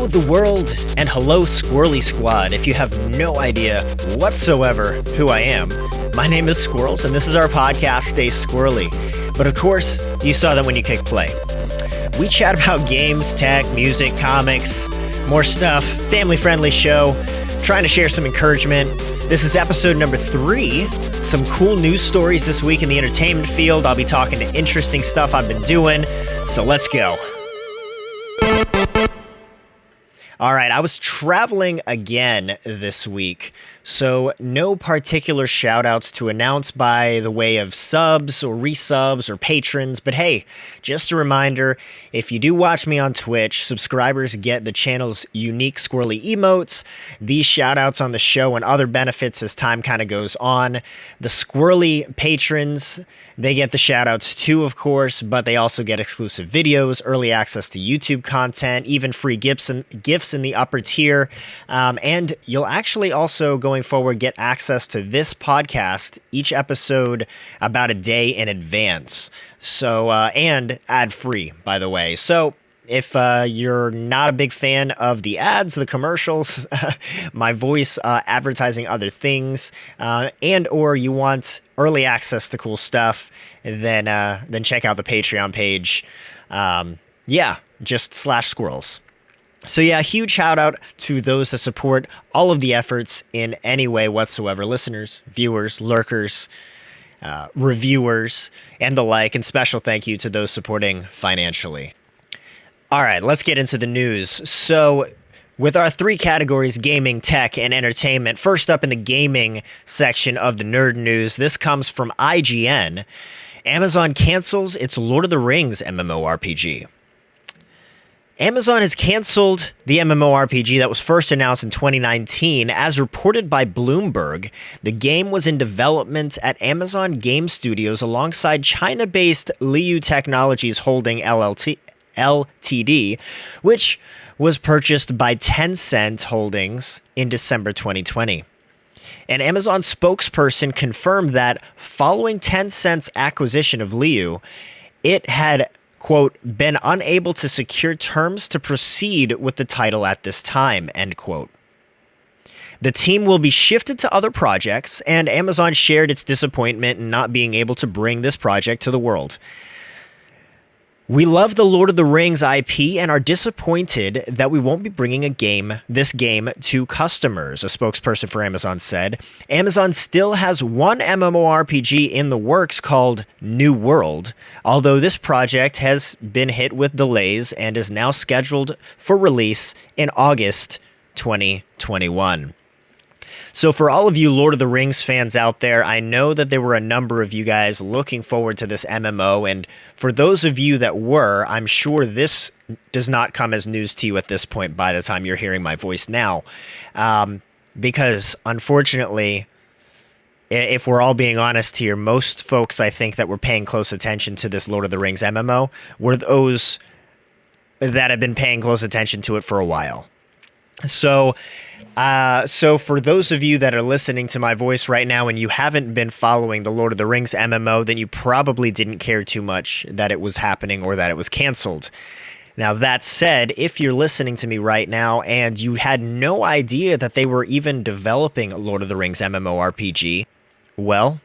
Hello the world, and hello Skwirlly Squad. If you have no idea whatsoever who I am, my name is Skwirls, and this is our podcast, StaySkwirlly. But of course, you saw that when you clicked play. We chat about games, tech, music, comics, more stuff, family-friendly show, trying to share some encouragement. This is episode number 3. Some cool news stories this week in the entertainment field. I'll be talking to interesting stuff I've been doing, so let's go. All right, I was traveling again this week, so no particular shout-outs to announce by the way of subs or resubs or patrons, but hey, just a reminder, if you do watch me on Twitch, subscribers get the channel's unique Skwirlly emotes, these shout-outs on the show, and other benefits as time kind of goes on. The Skwirlly patrons, they get the shout-outs too, of course, but they also get exclusive videos, early access to YouTube content, even free gifts in the upper tier, and you'll actually also, going forward, get access to this podcast, each episode about a day in advance. So, and ad-free, by the way. So, if you're not a big fan of the ads, the commercials, my voice advertising other things, and or you want early access to cool stuff, then check out the Patreon page. Just /Skwirls. So yeah, huge shout out to those that support all of the efforts in any way whatsoever. Listeners, viewers, lurkers, reviewers, and the like, and special thank you to those supporting financially. All right, let's get into the news. So with our 3 categories, gaming, tech, and entertainment, first up in the gaming section of the nerd news, this comes from IGN. Amazon cancels its Lord of the Rings MMORPG. Amazon has canceled the MMORPG that was first announced in 2019. As reported by Bloomberg, the game was in development at Amazon Game Studios alongside China-based Liu Technologies Holding Ltd, which was purchased by Tencent Holdings in December 2020. An Amazon spokesperson confirmed that following Tencent's acquisition of Liu, it had, quote, been unable to secure terms to proceed with the title at this time, end quote. The team will be shifted to other projects, and Amazon shared its disappointment in not being able to bring this project to the world. We love the Lord of the Rings IP and are disappointed that we won't be bringing this game to customers, a spokesperson for Amazon said. Amazon still has one MMORPG in the works called New World, although this project has been hit with delays and is now scheduled for release in August 2021. So for all of you Lord of the Rings fans out there, I know that there were a number of you guys looking forward to this MMO, and for those of you that were, I'm sure this does not come as news to you at this point by the time you're hearing my voice now, because unfortunately, if we're all being honest here, most folks I think that were paying close attention to this Lord of the Rings MMO were those that have been paying close attention to it for a while. So for those of you that are listening to my voice right now and you haven't been following the Lord of the Rings MMO, then you probably didn't care too much that it was happening or that it was canceled. Now, that said, if you're listening to me right now and you had no idea that they were even developing a Lord of the Rings MMORPG, well,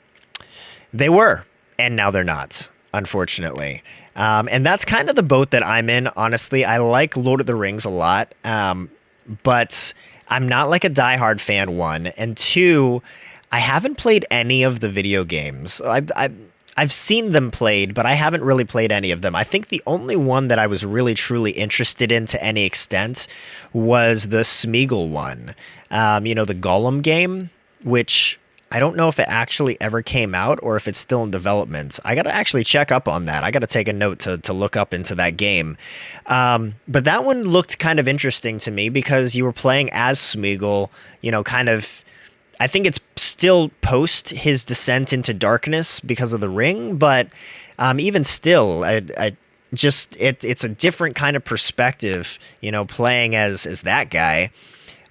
they were, and now they're not, unfortunately. And that's kind of the boat that I'm in, honestly. I like Lord of the Rings a lot, but I'm not like a diehard fan, 1, and 2, I haven't played any of the video games. I've seen them played, but I haven't really played any of them. I think the only one that I was really truly interested in to any extent was the Smeagol one. The Gollum game, which I don't know if it actually ever came out or if it's still in development. I got to actually check up on that. I got to take a note to look up into that game. But that one looked kind of interesting to me because you were playing as Smeagol, I think it's still post his descent into darkness because of the ring, but even still, it's a different kind of perspective, playing as that guy.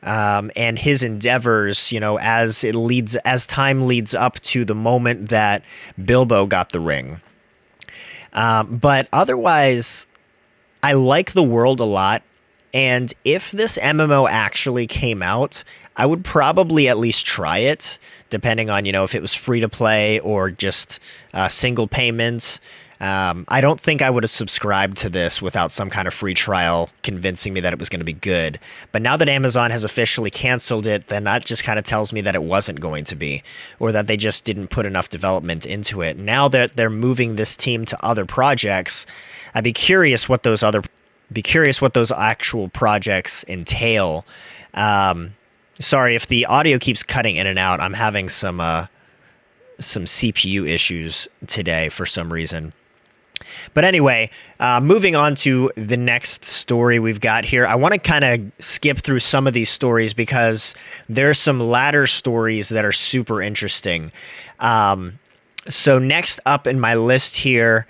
And his endeavors, as time leads up to the moment that Bilbo got the ring. But otherwise, I like the world a lot. And if this MMO actually came out, I would probably at least try it, depending on, if it was free to play or just single payments. I don't think I would have subscribed to this without some kind of free trial convincing me that it was going to be good. But now that Amazon has officially canceled it, then that just kind of tells me that it wasn't going to be, or that they just didn't put enough development into it. Now that they're moving this team to other projects, I'd be curious what those actual projects entail. Sorry if the audio keeps cutting in and out. I'm having some CPU issues today for some reason. But anyway, moving on to the next story we've got here. I want to kind of skip through some of these stories because there's some latter stories that are super interesting. So next up in my list here,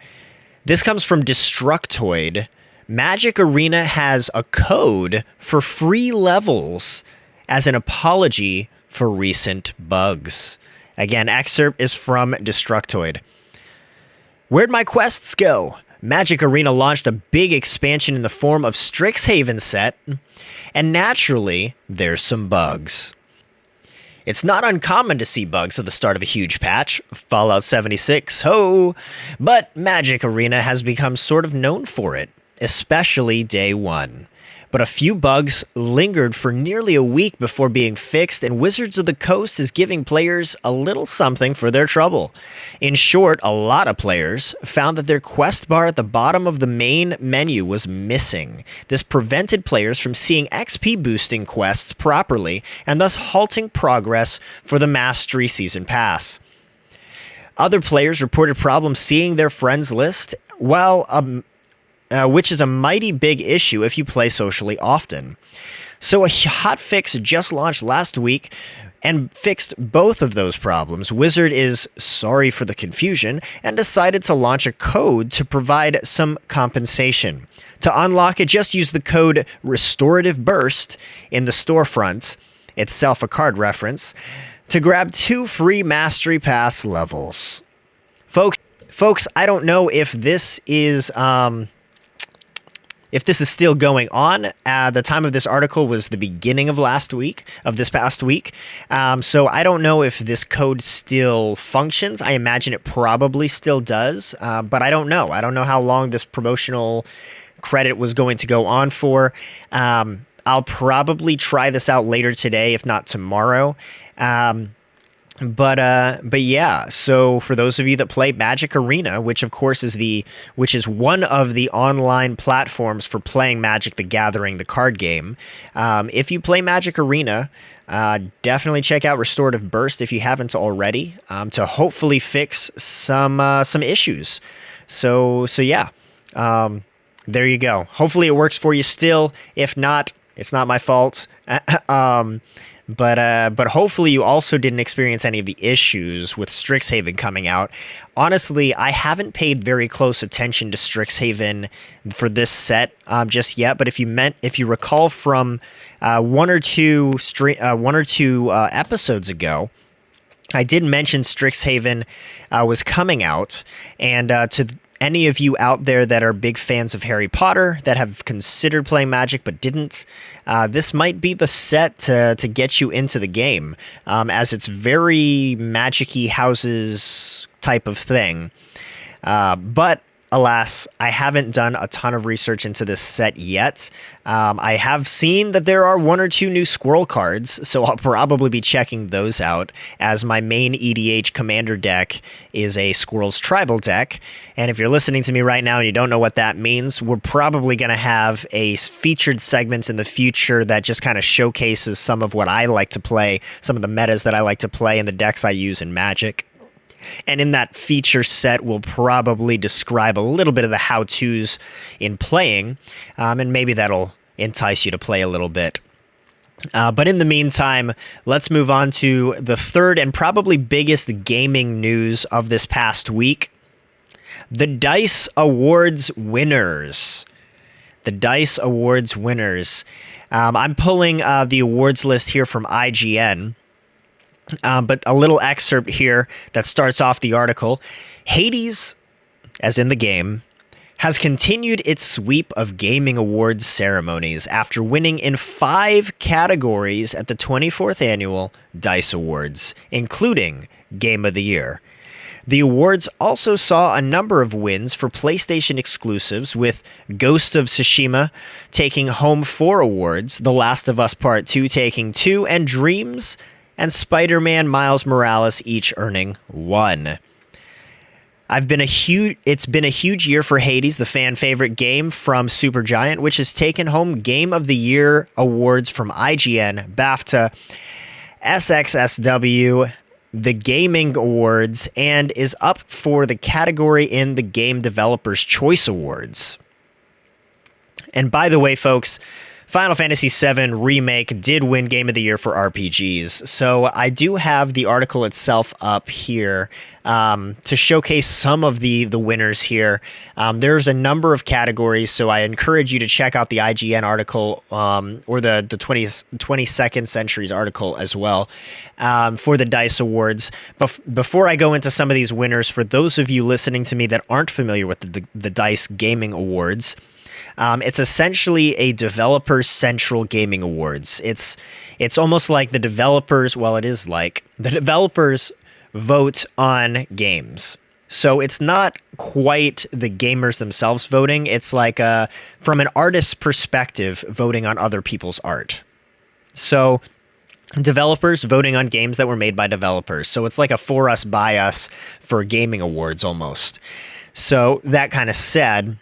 this comes from Destructoid. Magic Arena has a code for free levels as an apology for recent bugs. Again, excerpt is from Destructoid. Where'd my quests go? Magic Arena launched a big expansion in the form of Strixhaven set, and naturally, there's some bugs. It's not uncommon to see bugs at the start of a huge patch, Fallout 76, ho! But Magic Arena has become sort of known for it, especially day one. But a few bugs lingered for nearly a week before being fixed, and Wizards of the Coast is giving players a little something for their trouble. In short, a lot of players found that their quest bar at the bottom of the main menu was missing. This prevented players from seeing XP boosting quests properly, and thus halting progress for the Mastery Season Pass. Other players reported problems seeing their friends list, which is a mighty big issue if you play socially often. So a hotfix just launched last week and fixed both of those problems. Wizard is sorry for the confusion and decided to launch a code to provide some compensation. To unlock it, just use the code Restorative Burst in the storefront, itself a card reference, to grab 2 free Mastery Pass levels. Folks, I don't know if this is still going on. The time of this article was the beginning of this past week. So I don't know if this code still functions. I imagine it probably still does, but I don't know. I don't know how long this promotional credit was going to go on for. I'll probably try this out later today, if not tomorrow. But yeah, so for those of you that play Magic Arena, which of course is one of the online platforms for playing Magic the Gathering, the card game, if you play Magic Arena, definitely check out Restorative Burst if you haven't already, to hopefully fix some issues. So yeah, there you go. Hopefully it works for you still. If not, it's not my fault. But hopefully you also didn't experience any of the issues with Strixhaven coming out. Honestly, I haven't paid very close attention to Strixhaven for this set just yet. But if you recall from one or two episodes ago, I did mention Strixhaven was coming out, and to any of you out there that are big fans of Harry Potter that have considered playing Magic but didn't, this might be the set to get you into the game, as it's very Magic-y houses type of thing. But alas, I haven't done a ton of research into this set yet. I have seen that there are 1 or 2 new Squirrel cards, so I'll probably be checking those out, as my main EDH commander deck is a Skwirls tribal deck. And if you're listening to me right now and you don't know what that means, we're probably going to have a featured segment in the future that just kind of showcases some of what I like to play, some of the metas that I like to play, and the decks I use in Magic. And in that feature set, we'll probably describe a little bit of the how-tos in playing, and maybe that'll entice you to play a little bit. But in the meantime, let's move on to the third and probably biggest gaming news of this past week. The D.I.C.E Awards winners. The D.I.C.E Awards winners. I'm pulling the awards list here from IGN. But a little excerpt here that starts off the article. Hades, as in the game, has continued its sweep of gaming awards ceremonies after winning in 5 categories at the 24th annual D.I.C.E Awards, including Game of the Year. The awards also saw a number of wins for PlayStation exclusives, with Ghost of Tsushima taking home 4 awards, The Last of Us Part 2 taking 2, and Dreams and Spider-Man Miles Morales each earning 1. It's been a huge year for Hades, the fan favorite game from Supergiant, which has taken home Game of the Year awards from IGN, BAFTA, SXSW, the Gaming Awards, and is up for the category in the Game Developers Choice Awards. And by the way, folks, Final Fantasy VII Remake did win Game of the Year for RPGs. So I do have the article itself up here to showcase some of the winners here. There's a number of categories, so I encourage you to check out the IGN article or the 22nd Century's article as well for the D.I.C.E Awards. Before I go into some of these winners, for those of you listening to me that aren't familiar with the D.I.C.E Gaming Awards, it's essentially a developers central gaming awards. It's almost like the developers, well, it is like the developers vote on games. So it's not quite the gamers themselves voting. It's like from an artist's perspective, voting on other people's art. So developers voting on games that were made by developers. So it's like a for us, by us for gaming awards almost. So that kind of said,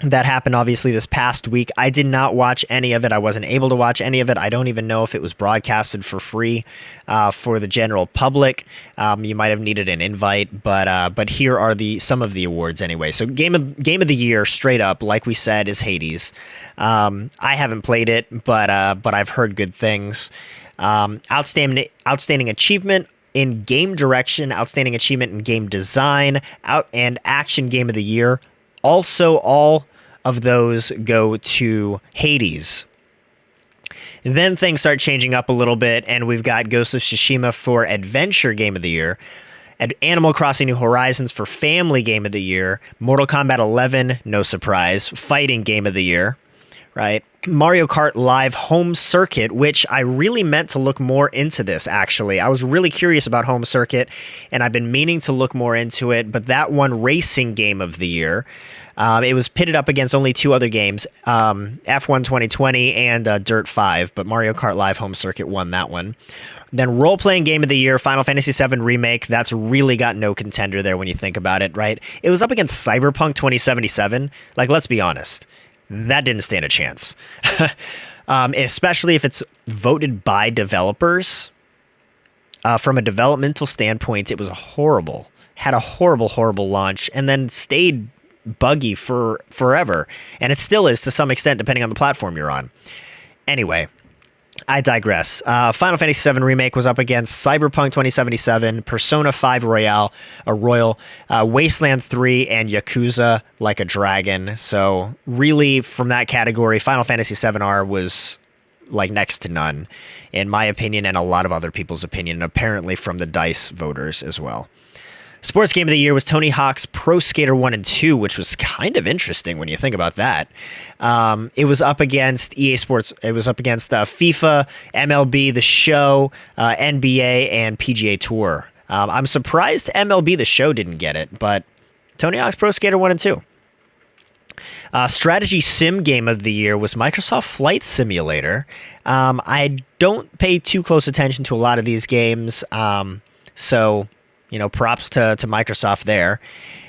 that happened obviously this past week. I did not watch any of it. I wasn't able to watch any of it. I don't even know if it was broadcasted for free for the general public. You might have needed an invite, but here are some of the awards anyway. So game of the year, straight up, like we said, is Hades. I haven't played it, but I've heard good things. Outstanding achievement in game direction, outstanding achievement in game design, and action game of the year. Also, all of those go to Hades. Then things start changing up a little bit, and we've got Ghost of Tsushima for Adventure Game of the Year, and Animal Crossing New Horizons for Family Game of the Year, Mortal Kombat 11, no surprise, Fighting Game of the Year, right? Mario Kart Live Home Circuit, which I really meant to look more into this, actually. I was really curious about Home Circuit, and I've been meaning to look more into it, but that won Racing Game of the Year. It was pitted up against only 2 other games, F1 2020 and Dirt 5, but Mario Kart Live Home Circuit won that one. Then Role-Playing Game of the Year, Final Fantasy VII Remake. That's really got no contender there when you think about it, right? It was up against Cyberpunk 2077. Like, let's be honest. That didn't stand a chance. Especially if it's voted by developers. From a developmental standpoint, it was had a horrible launch, and then stayed buggy for forever. And it still is to some extent, depending on the platform you're on. Anyway, I digress. Final Fantasy VII Remake was up against Cyberpunk 2077, Persona 5 Royal, Wasteland 3, and Yakuza Like a Dragon. So really, from that category, Final Fantasy VII R was like next to none, in my opinion, and a lot of other people's opinion, and apparently from the D.I.C.E voters as well. Sports Game of the Year was Tony Hawk's Pro Skater 1 and 2, which was kind of interesting when you think about that. It was up against EA Sports. It was up against FIFA, MLB The Show, NBA, and PGA Tour. I'm surprised MLB The Show didn't get it, but Tony Hawk's Pro Skater 1 and 2. Strategy Sim Game of the Year was Microsoft Flight Simulator. I don't pay too close attention to a lot of these games, so props to Microsoft there.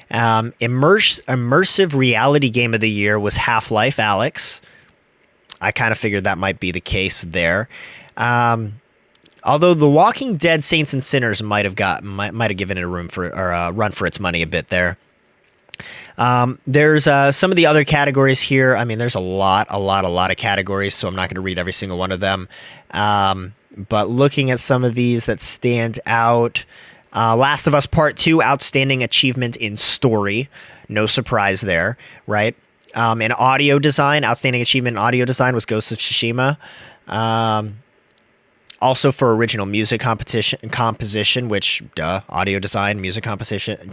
Immersive Reality Game of the Year was Half-Life Alyx. I kind of figured that might be the case there. Although The Walking Dead Saints and Sinners might have given it a run for its money a bit there. There's some of the other categories here. I mean, there's a lot of categories, so I'm not going to read every single one of them. But looking at some of these that stand out, Last of Us Part 2, outstanding achievement in story. No surprise there, right? In audio design, outstanding achievement in audio design was Ghost of Tsushima. Also for original music composition, which audio design, music composition,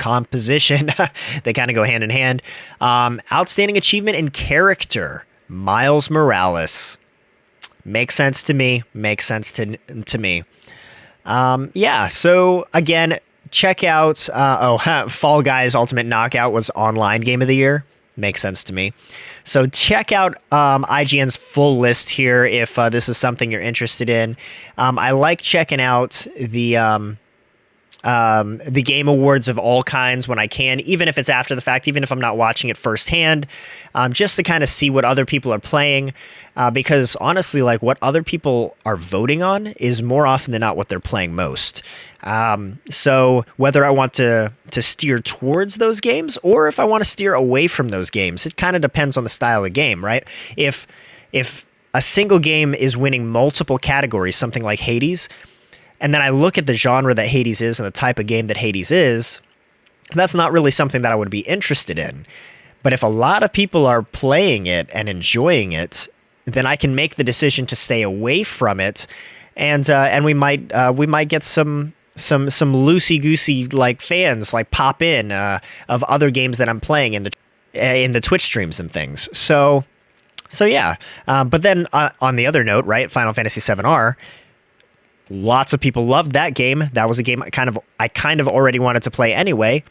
they kind of go hand in hand. Outstanding achievement in character, Miles Morales. Makes sense to me. Makes sense to me. Yeah. So again, check out. Fall Guys Ultimate Knockout was online game of the year. Makes sense to me. So check out IGN's full list here if this is something you're interested in. I like checking out the Game Awards of all kinds when I can, even if it's after the fact, even if I'm not watching it firsthand, just to kind of see what other people are playing. Because honestly, like what other people are voting on is more often than not what they're playing most. So whether I want to steer towards those games or if I want to steer away from those games, it kind of depends on the style of game, right? If a single game is winning multiple categories, something like Hades, and then I look at the genre that Hades is and the type of game that Hades is, that's not really something that I would be interested in. But if a lot of people are playing it and enjoying it, then I can make the decision to stay away from it, and we might get some loosey-goosey like fans like pop in of other games that I'm playing in the Twitch streams and things. So yeah. But then on the other note, right, Final Fantasy VII-R, lots of people loved that game. That was a game I kind of already wanted to play anyway.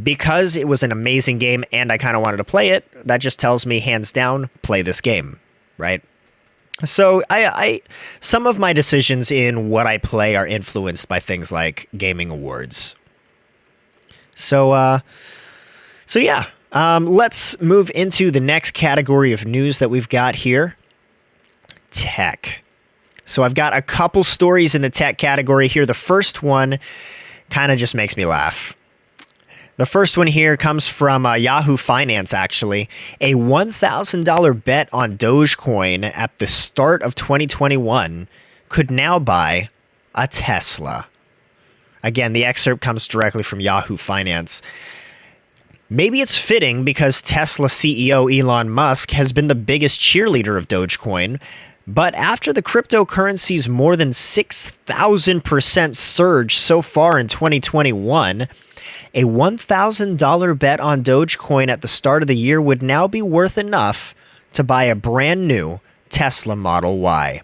Because it was an amazing game and I kind of wanted to play it, that just tells me hands down, play this game, right? So I some of my decisions in what I play are influenced by things like gaming awards. So yeah, let's move into the next category of news that we've got here. Tech. So I've got a couple stories in the tech category here. The first one kind of just makes me laugh. The first one here comes from Yahoo Finance, actually. A $1,000 bet on DogeCoin at the start of 2021 could now buy a Tesla. Again, the excerpt comes directly from Yahoo Finance. Maybe it's fitting because Tesla CEO Elon Musk has been the biggest cheerleader of DogeCoin, but after the cryptocurrency's more than 6,000% surge so far in 2021, a $1,000 bet on Dogecoin at the start of the year would now be worth enough to buy a brand new Tesla Model Y.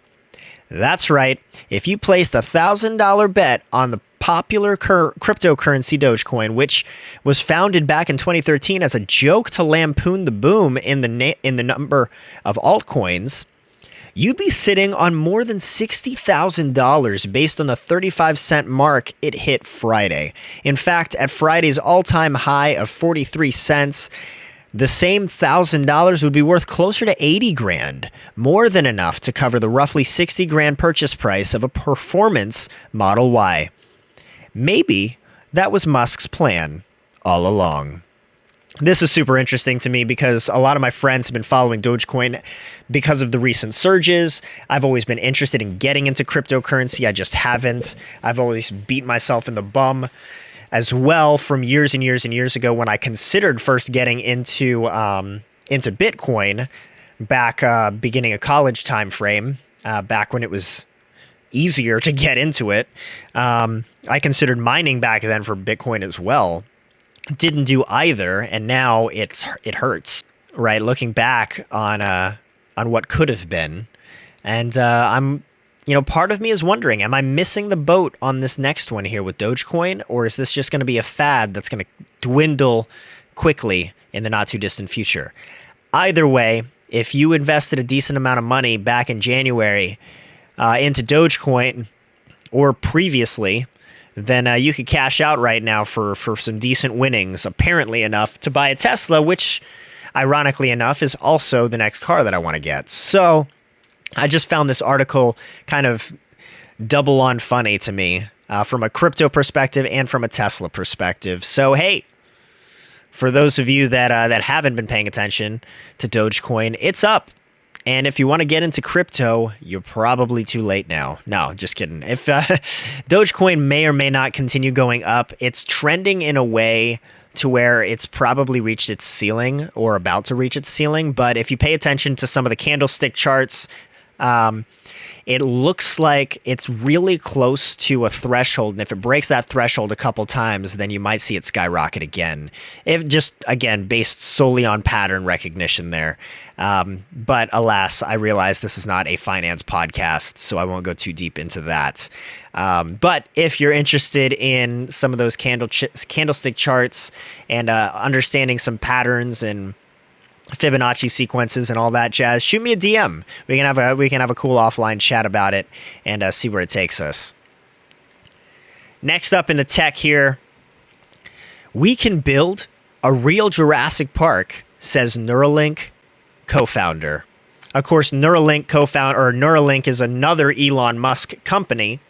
That's right. If you placed a $1,000 bet on the popular cryptocurrency Dogecoin, which was founded back in 2013 as a joke to lampoon the boom in the number of altcoins, you'd be sitting on more than $60,000 based on the 35-cent mark it hit Friday. In fact, at Friday's all-time high of 43 cents, the same $1,000 would be worth closer to 80 grand, more than enough to cover the roughly 60 grand purchase price of a performance Model Y. Maybe that was Musk's plan all along. This is super interesting to me because a lot of my friends have been following Dogecoin because of the recent surges. I've always been interested in getting into cryptocurrency. I just haven't. I've always beat myself in the bum as well from years and years and years ago when I considered first getting into Bitcoin back beginning of college time frame, back when it was easier to get into it. I considered mining back then for Bitcoin as well. Didn't do either, and now it hurts, right? Looking back on what could have been, and I'm, part of me is wondering, am I missing the boat on this next one here with Dogecoin, or is this just going to be a fad that's going to dwindle quickly in the not too distant future? Either way, if you invested a decent amount of money back in January into Dogecoin or previously, then you could cash out right now for some decent winnings, apparently enough to buy a Tesla, which, ironically enough, is also the next car that I want to get. So I just found this article kind of double on funny to me from a crypto perspective and from a Tesla perspective. So, hey, for those of you that haven't been paying attention to Dogecoin, it's up. And if you want to get into crypto, you're probably too late now. No, just kidding. If Dogecoin may or may not continue going up, it's trending in a way to where it's probably reached its ceiling or about to reach its ceiling. But if you pay attention to some of the candlestick charts, It looks like it's really close to a threshold, and if it breaks that threshold a couple times, then you might see it skyrocket again. If just, again, based solely on pattern recognition there. But alas, I realize this is not a finance podcast, so I won't go too deep into that. But if you're interested in some of those candlestick charts and understanding some patterns and Fibonacci sequences and all that jazz, shoot me a DM. We can have a cool offline chat about it and see where it takes us. Next up in the tech here, we can build a real Jurassic Park, says Neuralink co-founder. Of course, Neuralink is another Elon Musk company.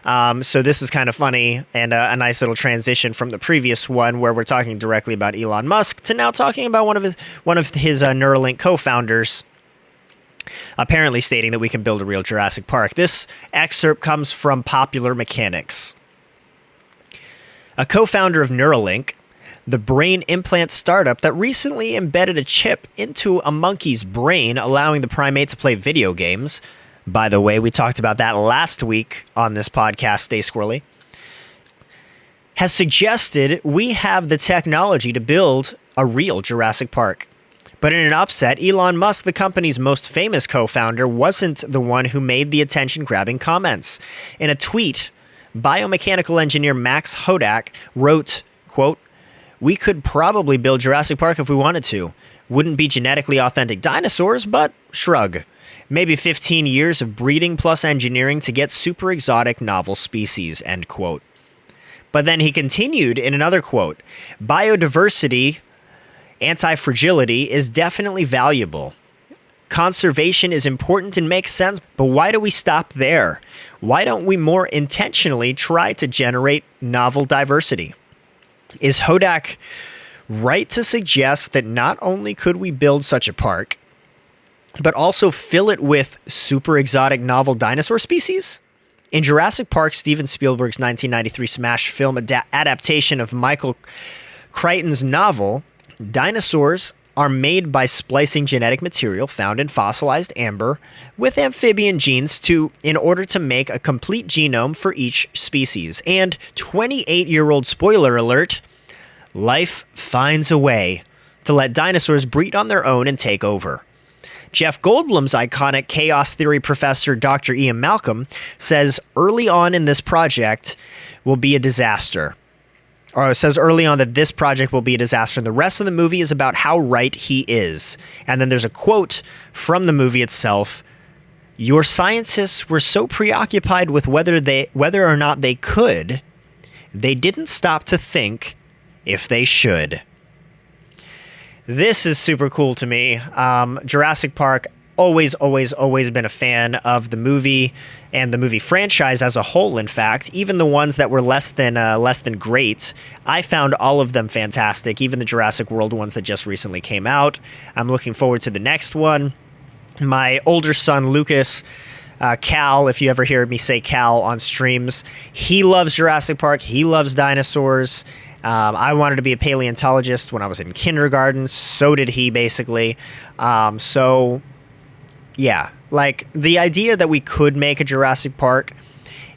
So this is kind of funny and a nice little transition from the previous one where we're talking directly about Elon Musk to now talking about one of his Neuralink co-founders, apparently stating that we can build a real Jurassic Park. This excerpt comes from Popular Mechanics. A co-founder of Neuralink, the brain implant startup that recently embedded a chip into a monkey's brain, allowing the primate to play video games. By the way, we talked about that last week on this podcast, StaySkwirlly, has suggested we have the technology to build a real Jurassic Park. But in an upset, Elon Musk, the company's most famous co-founder, wasn't the one who made the attention-grabbing comments. In a tweet, biomechanical engineer Max Hodak wrote, quote, "We could probably build Jurassic Park if we wanted to. Wouldn't be genetically authentic dinosaurs, but shrug. Maybe 15 years of breeding plus engineering to get super exotic novel species," end quote. But then he continued in another quote, "Biodiversity, anti-fragility is definitely valuable. Conservation is important and makes sense, but why do we stop there? Why don't we more intentionally try to generate novel diversity?" Is Hodak right to suggest that not only could we build such a park, but also fill it with super exotic novel dinosaur species? In Jurassic Park, Steven Spielberg's 1993 smash film adaptation of Michael Crichton's novel, dinosaurs are made by splicing genetic material found in fossilized amber with amphibian genes in order to make a complete genome for each species. And 28-year-old spoiler alert, life finds a way to let dinosaurs breed on their own and take over. Jeff Goldblum's iconic chaos theory professor, Dr. Ian Malcolm, says early on in this project will be a disaster. Or says early on that this project will be a disaster, and the rest of the movie is about how right he is. And then there's a quote from the movie itself. "Your scientists were so preoccupied with whether or not they could, they didn't stop to think if they should." This is super cool to me. Jurassic Park, always been a fan of the movie and the movie franchise as a whole. In fact, even the ones that were less than great, I found all of them fantastic. Even the Jurassic World ones that just recently came out. I'm looking forward to the next one. My older son Lucas, Cal, if you ever hear me say Cal on streams, he loves Jurassic Park. He loves dinosaurs. I wanted to be a paleontologist when I was in kindergarten. So did he, basically. So, yeah. Like, the idea that we could make a Jurassic Park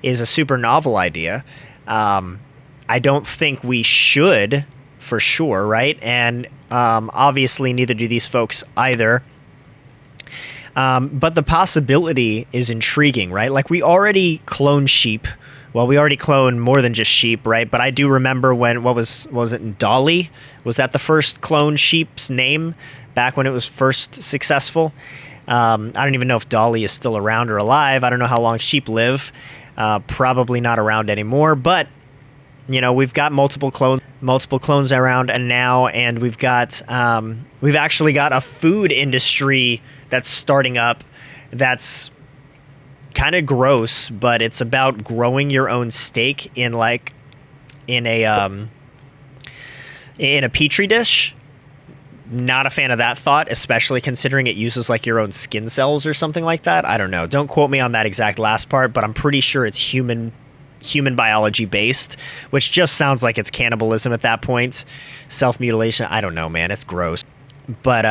is a super novel idea. I don't think we should, for sure, right? And obviously, neither do these folks either. But the possibility is intriguing, right? Like, we already clone sheep. Well, we already cloned more than just sheep, right? But I do remember when, what was it, Dolly? Was that the first clone sheep's name back when it was first successful? I don't even know if Dolly is still around or alive. I don't know how long sheep live. Probably not around anymore. But, you know, we've got multiple clones around and now, and we've actually got a food industry that's starting up that's kind of gross, but it's about growing your own steak in a petri dish. Not a fan of that thought, especially considering it uses like your own skin cells or something like that. I don't know. Don't quote me on that exact last part, but I'm pretty sure it's human biology based, which just sounds like it's cannibalism at that point. Self-mutilation. I don't know, man. It's gross. But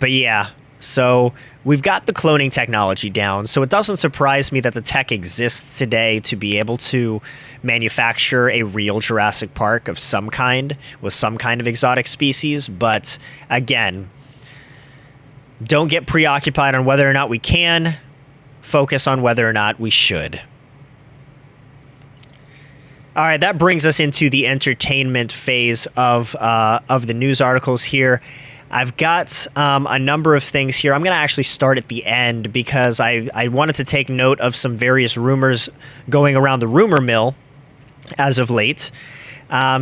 yeah. So we've got the cloning technology down, so it doesn't surprise me that the tech exists today to be able to manufacture a real Jurassic Park of some kind with some kind of exotic species. But again, don't get preoccupied on whether or not we can. Focus on whether or not we should. All right, that brings us into the entertainment phase of the news articles here. I've got a number of things here. I'm going to actually start at the end because I wanted to take note of some various rumors going around the rumor mill as of late.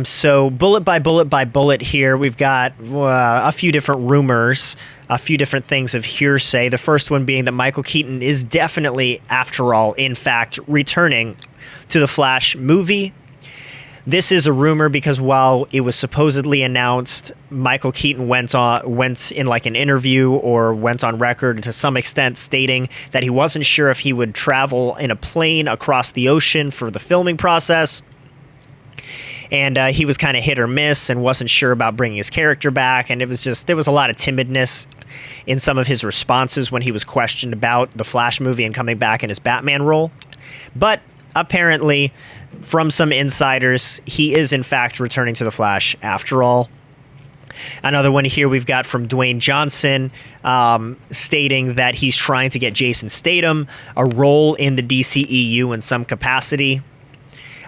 So bullet by bullet here, we've got a few different rumors, a few different things of hearsay. The first one being that Michael Keaton is definitely, after all, in fact, returning to the Flash movie. This is a rumor because while it was supposedly announced, Michael Keaton went in like an interview or went on record to some extent stating that he wasn't sure if he would travel in a plane across the ocean for the filming process. And he was kind of hit or miss and wasn't sure about bringing his character back. And there was a lot of timidness in some of his responses when he was questioned about the Flash movie and coming back in his Batman role. But apparently, from some insiders, he is in fact returning to the Flash after all. Another one here we've got from Dwayne Johnson stating that he's trying to get Jason Statham a role in the DCEU in some capacity.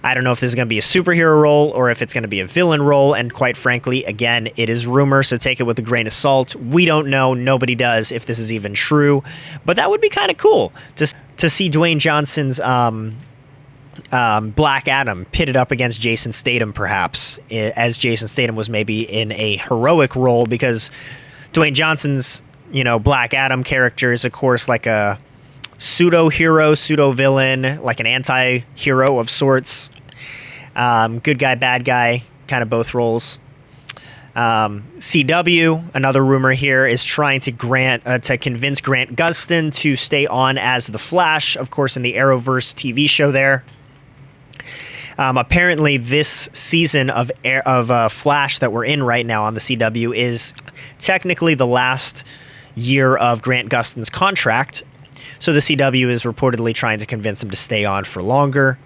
I don't know if this is going to be a superhero role or if it's going to be a villain role. And quite frankly, again, it is rumor, so take it with a grain of salt. We don't know. Nobody does if this is even true. But that would be kind of cool to see Dwayne Johnson's Black Adam pitted up against Jason Statham, perhaps, as Jason Statham was maybe in a heroic role, because Dwayne Johnson's, Black Adam character is, of course, like a pseudo-hero, pseudo-villain, like an anti-hero of sorts. Good guy, bad guy, kind of both roles. CW, another rumor here, is trying to convince Grant Gustin to stay on as the Flash, of course, in the Arrowverse TV show there. Apparently, this season of Flash that we're in right now on the CW is technically the last year of Grant Gustin's contract. So the CW is reportedly trying to convince him to stay on for longer.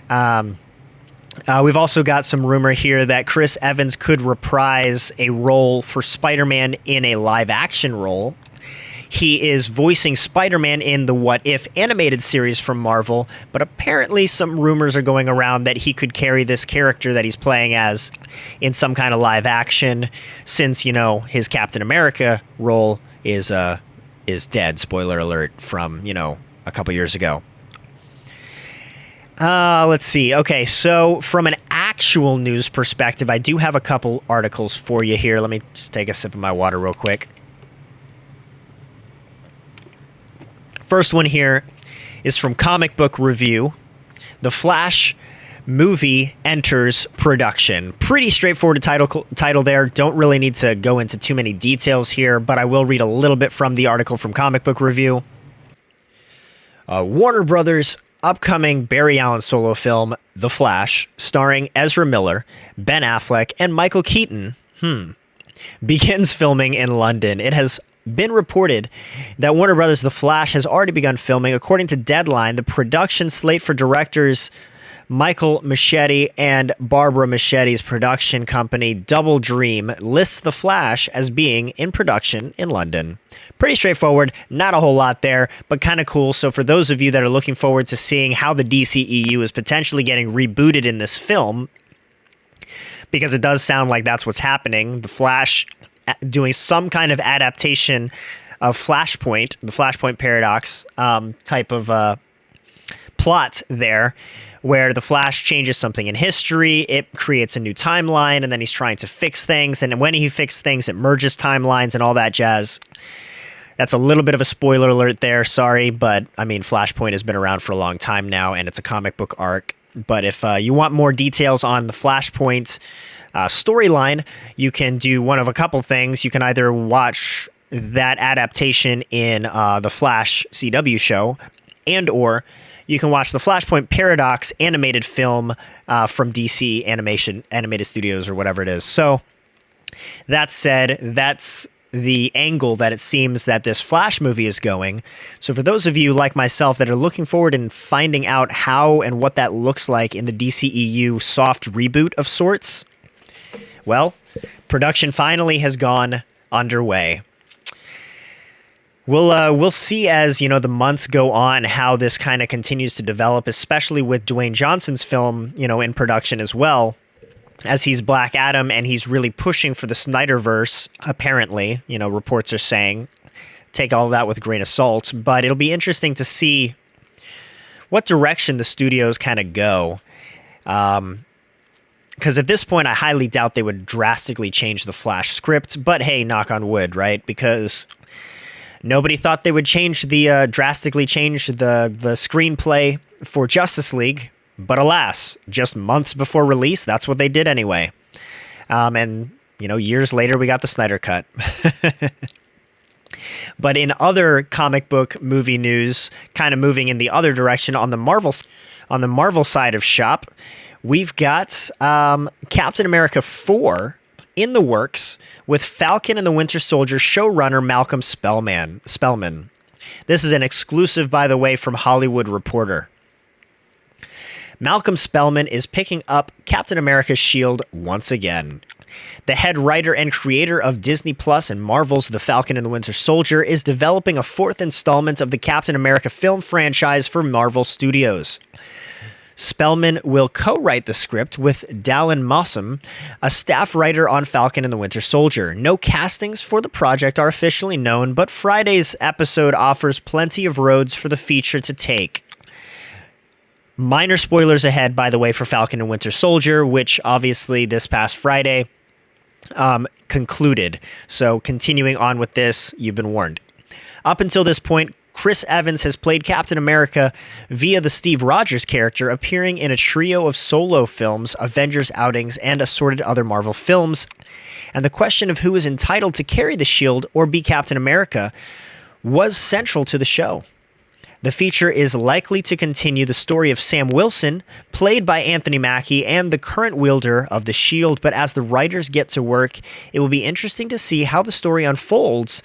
We've also got some rumor here that Chris Evans could reprise a role for Spider-Man in a live-action role. He is voicing Spider-Man in the What If animated series from Marvel, but apparently some rumors are going around that he could carry this character that he's playing as in some kind of live action, since, his Captain America role is dead. Spoiler alert from, a couple years ago. Let's see. Okay, so from an actual news perspective, I do have a couple articles for you here. Let me just take a sip of my water real quick. First one here is from Comic Book Review. The Flash movie enters production. Pretty straightforward title there. Don't really need to go into too many details here, but I will read a little bit from the article from Comic Book Review. Warner Brothers' upcoming Barry Allen solo film, The Flash, starring Ezra Miller, Ben Affleck, and Michael Keaton, begins filming in London. It has been reported that Warner Brothers' The Flash has already begun filming. According to Deadline, the production slate for directors Michael Machete and Barbara Machete's production company Double Dream lists The Flash as being in production in London. Pretty straightforward, not a whole lot there, but kind of cool. So for those of you that are looking forward to seeing how the DCEU is potentially getting rebooted in this film, because it does sound like that's what's happening, The Flash doing some kind of adaptation of Flashpoint, the Flashpoint paradox type of plot there, where the Flash changes something in history, it creates a new timeline, and then he's trying to fix things, and when he fixes things, it merges timelines and all that jazz. That's a little bit of a spoiler alert there, sorry, but I mean, Flashpoint has been around for a long time now, and it's a comic book arc. But if you want more details on the Flashpoint storyline, you can do one of a couple things. You can either watch that adaptation in the Flash CW show, and or you can watch the Flashpoint Paradox animated film from DC Animated Studios or whatever it is. So that said, that's the angle that it seems that this Flash movie is going. So for those of you like myself that are looking forward and finding out how and what that looks like in the DCEU soft reboot of sorts, well, production finally has gone underway. We'll see as, you know, the months go on how this kind of continues to develop, especially with Dwayne Johnson's film, you know, in production as well, as he's Black Adam and he's really pushing for the Snyderverse, apparently, you know, reports are saying. Take all of that with a grain of salt, but it'll be interesting to see what direction the studios kind of go. Because at this point, I highly doubt they would drastically change the Flash script, but hey, knock on wood, right? Because nobody thought they would drastically change the screenplay for Justice League, but alas, just months before release, that's what they did anyway. And, you know, years later, we got the Snyder Cut. But in other comic book movie news, kind of moving in the other direction on the Marvel side of shop, we've got Captain America 4 in the works with Falcon and the Winter Soldier showrunner Malcolm Spellman. This is an exclusive, by the way, from Hollywood Reporter. Malcolm Spellman is picking up Captain America's shield once again. The head writer and creator of Disney Plus and Marvel's The Falcon and the Winter Soldier is developing a fourth installment of the Captain America film franchise for Marvel Studios. Spellman will co-write the script with Dallin Mossam, a staff writer on Falcon and the Winter Soldier. No castings for the project are officially known, but Friday's episode offers plenty of roads for the feature to take. Minor spoilers ahead, by the way, for Falcon and Winter Soldier, which obviously this past Friday concluded. So continuing on with this, you've been warned. Up until this point, Chris Evans has played Captain America via the Steve Rogers character, appearing in a trio of solo films, Avengers outings, and assorted other Marvel films. And the question of who is entitled to carry the shield or be Captain America was central to the show. The feature is likely to continue the story of Sam Wilson, played by Anthony Mackie, and the current wielder of the shield, but as the writers get to work, it will be interesting to see how the story unfolds,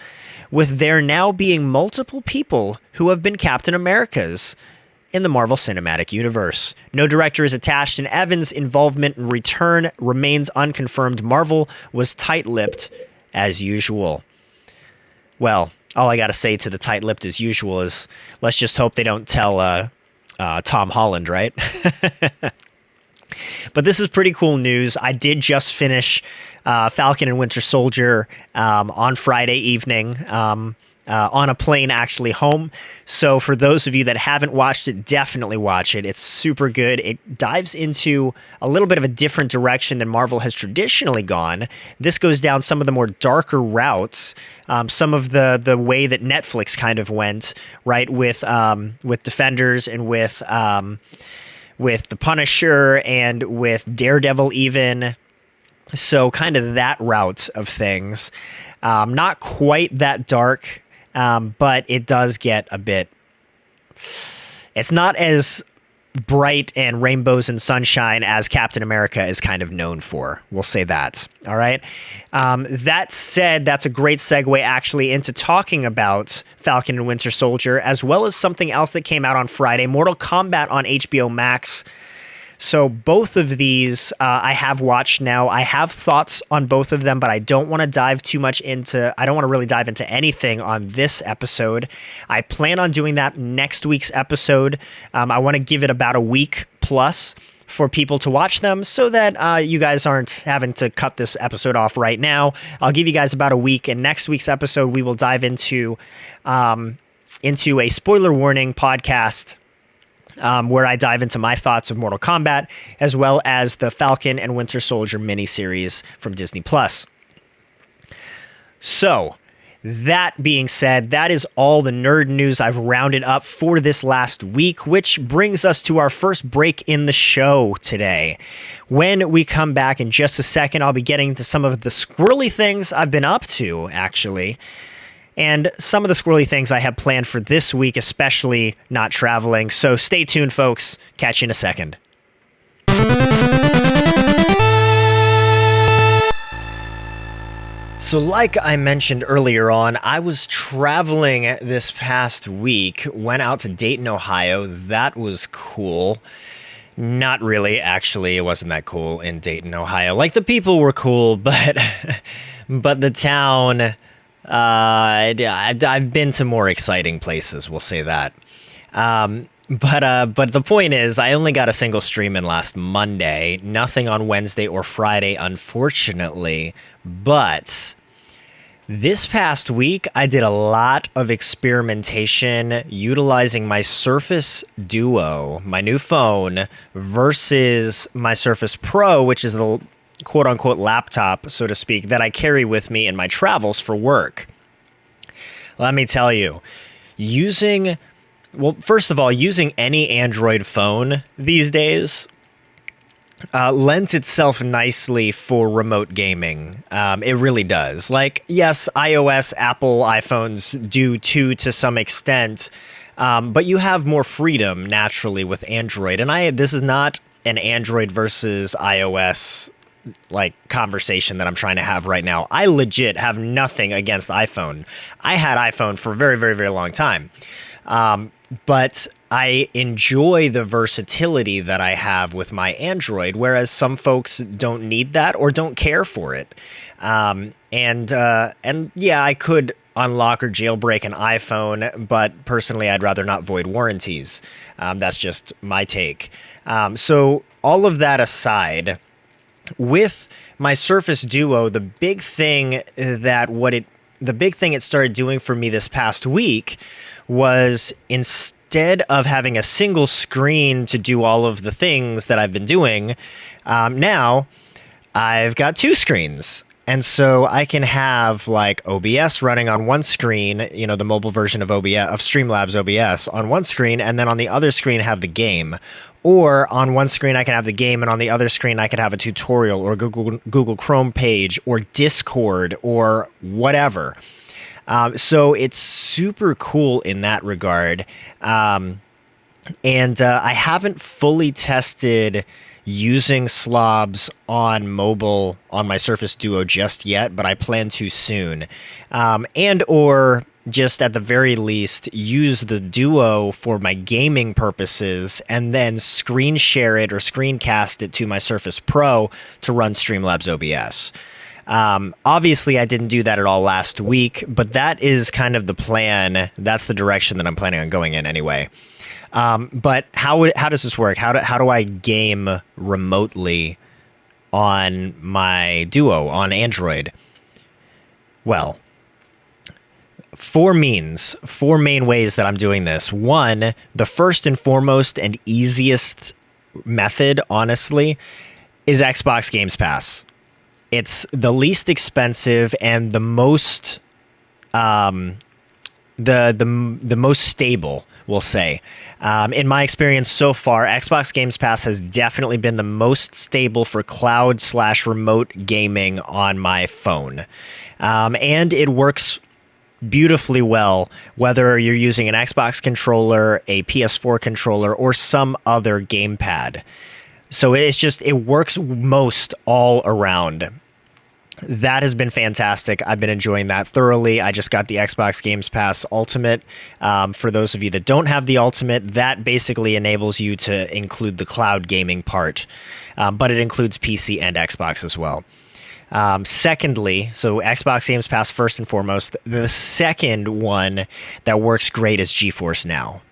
with there now being multiple people who have been Captain Americas in the Marvel Cinematic Universe. No director is attached, and Evans' involvement and return remains unconfirmed. Marvel was tight-lipped as usual. Well, all I got to say to the tight-lipped as usual is let's just hope they don't tell Tom Holland, right? But this is pretty cool news. I did just finish Falcon and Winter Soldier on Friday evening on a plane actually home. So for those of you that haven't watched it, definitely watch it. It's super good. It dives into a little bit of a different direction than Marvel has traditionally gone. This goes down some of the more darker routes, some of the way that Netflix kind of went, right, with Defenders and with The Punisher and with Daredevil even. So kind of that route of things. Not quite that dark, but it does get a bit... It's not as bright and rainbows and sunshine as Captain America is kind of known for. We'll say that. All right. That said, that's a great segue actually into talking about Falcon and Winter Soldier, as well as something else that came out on Friday, Mortal Kombat on HBO Max. So both of these I have watched now. I have thoughts on both of them, but I don't want to dive too much into... I don't want to really dive into anything on this episode. I plan on doing that next week's episode. I want to give it about a week plus for people to watch them so that you guys aren't having to cut this episode off right now. I'll give you guys about a week, and next week's episode we will dive into a spoiler warning podcast where I dive into my thoughts of Mortal Kombat, as well as the Falcon and Winter Soldier miniseries from Disney Plus. So, that being said, that is all the nerd news I've rounded up for this last week, which brings us to our first break in the show today. When we come back in just a second, I'll be getting to some of the squirrely things I've been up to, actually. And some of the squirrely things I have planned for this week, especially not traveling. So stay tuned, folks. Catch you in a second. So like I mentioned earlier on, I was traveling this past week, went out to Dayton, Ohio. That was cool. Not really, actually. It wasn't that cool in Dayton, Ohio. Like, the people were cool, but but the town, I've been to more exciting places, we'll say that. But the point is, I only got a single stream in last Monday, nothing on Wednesday or Friday, unfortunately. But this past week, I did a lot of experimentation utilizing my Surface Duo, my new phone, versus my Surface Pro, which is the quote-unquote laptop, so to speak, that I carry with me in my travels for work. Let me tell you, first of all, using any Android phone these days lends itself nicely for remote gaming. It really does. Like, yes, iOS, Apple iPhones do too to some extent, but you have more freedom naturally with Android. And this is not an Android versus iOS like conversation that I'm trying to have right now. I legit have nothing against iPhone. I had iPhone for a very, very, very long time. But I enjoy the versatility that I have with my Android, whereas some folks don't need that or don't care for it. And yeah, I could unlock or jailbreak an iPhone, but personally, I'd rather not void warranties. That's just my take. So all of that aside, with my Surface Duo, the big thing it started doing for me this past week was, instead of having a single screen to do all of the things that I've been doing, now I've got two screens. And so I can have like OBS running on one screen, the mobile version of Streamlabs OBS on one screen, and then on the other screen have the game. Or on one screen I can have the game, and on the other screen I could have a tutorial or Google Chrome page or Discord or whatever. So it's super cool in that regard. And I haven't fully tested using slobs on mobile on my Surface Duo just yet, but I plan to soon. Or just at the very least use the Duo for my gaming purposes and then screen share it or screencast it to my Surface Pro to run Streamlabs OBS. Obviously, I didn't do that at all last week, but that is kind of the plan. That's the direction that I'm planning on going in anyway. But how does this work? How do I game remotely on my Duo on Android? Well, four main ways that I'm doing this. One, the first and foremost and easiest method, honestly, is Xbox Games Pass. It's the least expensive and the most the most stable, we'll say. In my experience so far, Xbox Games Pass has definitely been the most stable for cloud/remote gaming on my phone. And it works beautifully well, whether you're using an Xbox controller, a PS4 controller, or some other gamepad. So it works most all around. That has been fantastic. I've been enjoying that thoroughly. I just got the Xbox Games Pass Ultimate. For those of you that don't have the Ultimate, that basically enables you to include the cloud gaming part, but it includes PC and Xbox as well. Secondly, so Xbox Games Pass first and foremost. The second one that works great is GeForce Now.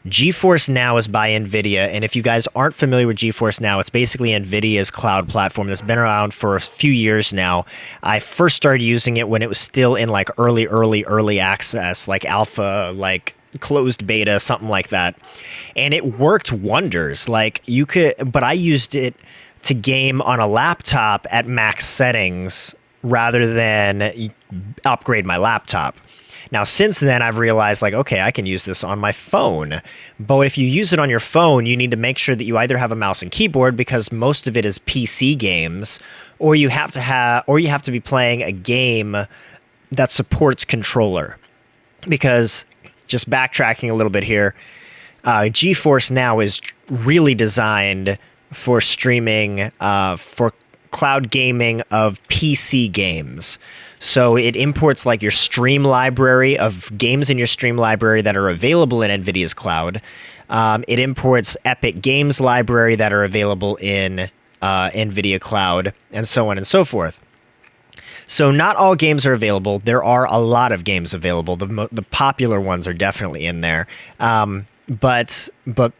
GeForce Now is by NVIDIA, and if you guys aren't familiar with GeForce Now, it's basically NVIDIA's cloud platform that's been around for a few years now. I first started using it when it was still in like early access, like alpha, like closed beta, something like that. And it worked wonders. But I used it to game on a laptop at max settings rather than upgrade my laptop. Now, since then, I've realized, okay, I can use this on my phone. But if you use it on your phone, you need to make sure that you either have a mouse and keyboard, because most of it is PC games, or you have to be playing a game that supports controller. Because, just backtracking a little bit here, GeForce Now is really designed for streaming, for cloud gaming of PC games. So it imports like your stream library of games in your stream library that are available in NVIDIA's cloud. It imports Epic Games library that are available in NVIDIA cloud, and so on and so forth. So not all games are available. There are a lot of games available. The popular ones are definitely in there. But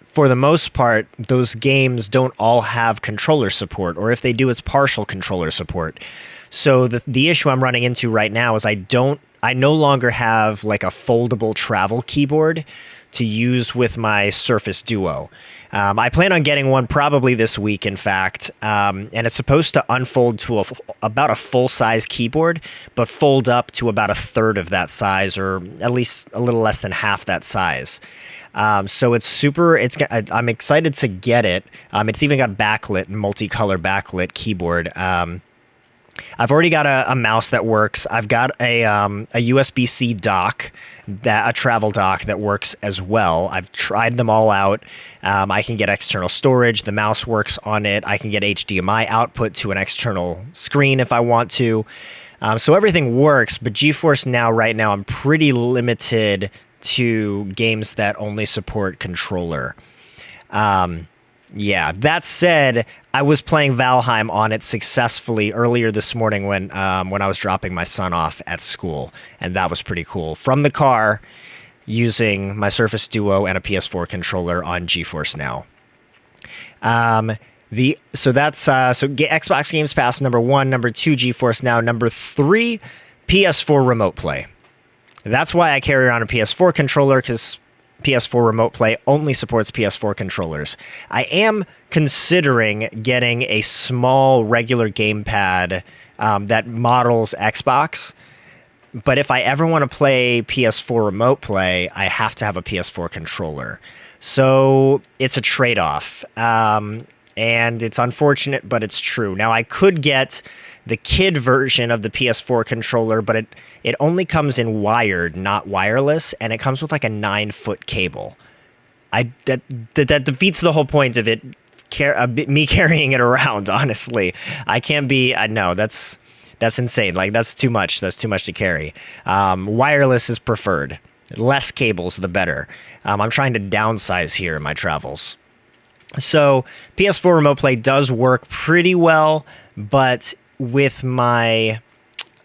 for the most part, those games don't all have controller support, or if they do, it's partial controller support. So the issue I'm running into right now is I no longer have like a foldable travel keyboard to use with my Surface Duo. I plan on getting one probably this week, in fact, and it's supposed to unfold to about a full-size keyboard, but fold up to about a third of that size, or at least a little less than half that size. So I'm excited to get it. It's even got backlit, multicolor backlit keyboard. I've already got a mouse that works. I've got a USB-C dock, a travel dock that works as well. I've tried them all out. I can get external storage. The mouse works on it. I can get HDMI output to an external screen if I want to. So everything works, but GeForce Now, right now, I'm pretty limited to games that only support controller. Yeah, that said, I was playing Valheim on it successfully earlier this morning when I was dropping my son off at school, and that was pretty cool. From the car, using my Surface Duo and a PS4 controller on GeForce Now. So Xbox Games Pass, number 1, number 2, GeForce Now, number 3, PS4 Remote Play. That's why I carry around a PS4 controller, because PS4 Remote Play only supports PS4 controllers. I am considering getting a small regular gamepad that models Xbox, but if I ever want to play PS4 Remote Play, I have to have a PS4 controller. So it's a trade-off, and it's unfortunate, but it's true. Now, I could get the kid version of the PS4 controller, but it only comes in wired, not wireless, and it comes with like a 9-foot cable. That defeats the whole point of it. Me carrying it around, honestly. I can't be. No, that's insane. Like that's too much. That's too much to carry. Wireless is preferred. Less cables, the better. I'm trying to downsize here in my travels. So PS4 Remote Play does work pretty well, but with my